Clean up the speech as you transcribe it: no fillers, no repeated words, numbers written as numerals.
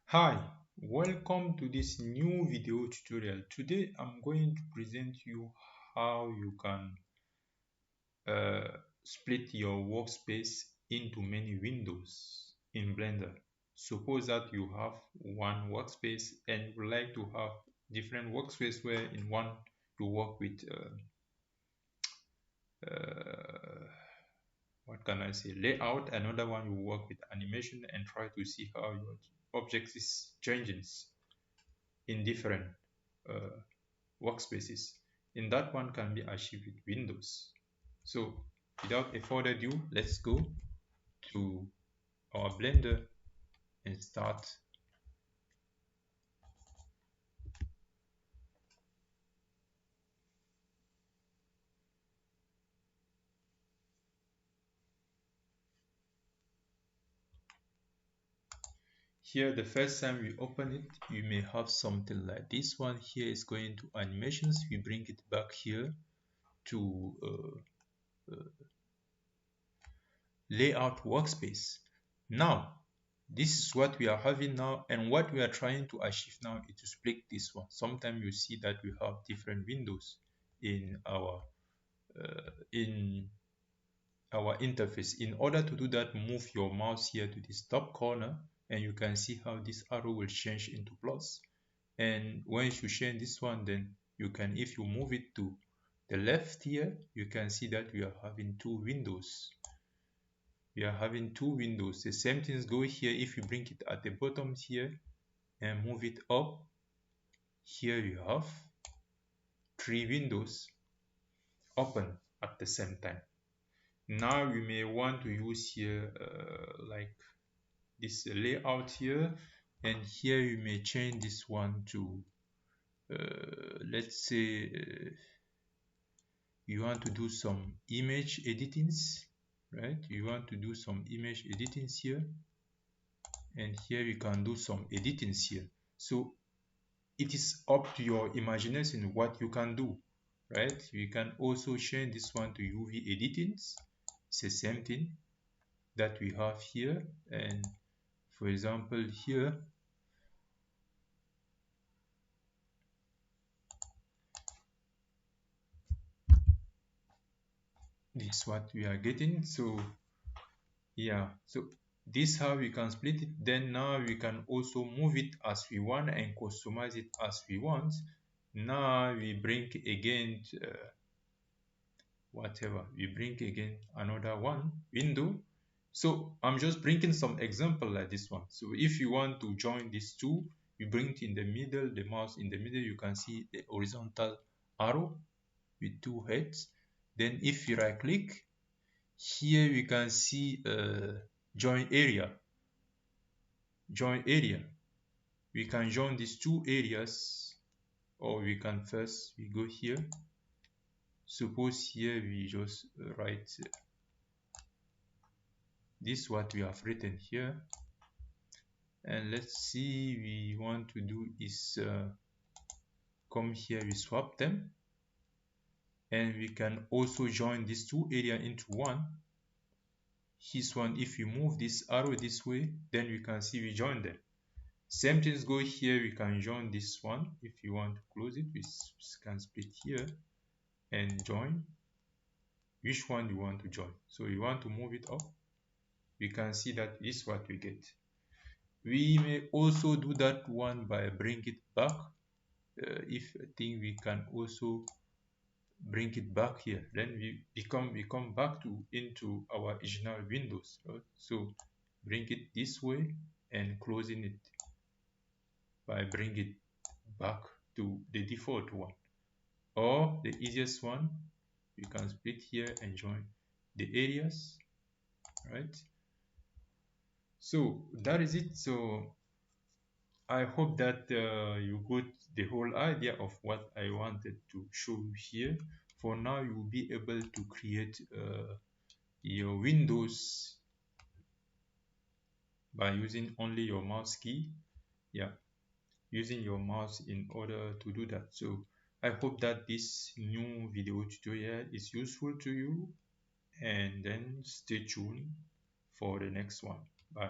Hi, welcome to this new video tutorial. Today I'm going to present you how you can uh, split your workspace into many windows in Blender. Suppose that you have one workspace and you would like to have different workspace where in one you work with uh, what can I say, layout, another one you work with animation and try to see how your object is changing in different uh, workspaces. In that one can be achieved with Windows. So without a further ado, let's go to our Blender and start. Here, the first time we open it, you may have something like this one. Here is going to animations. We bring it back here to layout workspace. Now, this is what we are having now, and what we are trying to achieve now is to split this one. Sometimes you see that we have different windows in our in our interface. In order to do that, move your mouse here to this top corner and you can see how this arrow will change into plus. And once you change this one, then you can, if you move it to the left here, you can see that we are having two windows. We are having two windows. The same things go here. If you bring it at the bottom here and move it up, here you have three windows open at the same time. Now we may want to use here like this layout here, and here you may change this one to let's say you want to do some image editings, right? You want to do some image editings here, and here you can do some editings here. So it is up to your imagination what you can do, right? You can also change this one to UV editings. It's the same thing that we have here, and for example here this is what we are getting. So yeah, so this how we can split it. Then now we can also move it as we want and customize it as we want. Now we bring again whatever, we bring again another one window. So I'm just bringing some example like this one. So if you want to join these two, you bring it in the middle, the mouse in the middle, you can see the horizontal arrow with two heads. Then if you right click, here we can see join area. Join area. We can join these two areas, or we can first we go here. Suppose here we just write this what we have written here, and let's see we want to do is come here, we swap them, and we can also join these two area into one. This one, if you move this arrow this way, then we can see we join them. Same things go here, we can join this one. If you want to close it, we can split here and join which one you want to join. So you want to move it up, we can see that this is what we get. We may also do that one by bring it back. If I think we can also bring it back here, then we come back to into our original windows, right? So bring it this way and closing it by bring it back to the default one, or the easiest one, you can split here and join the areas, right? So that is it. So I hope that you got the whole idea of what I wanted to show you here. For now, you will be able to create your windows by using only your mouse key. Yeah, using your mouse in order to do that. So I hope that this new video tutorial is useful to you, and then stay tuned for the next one. Bye.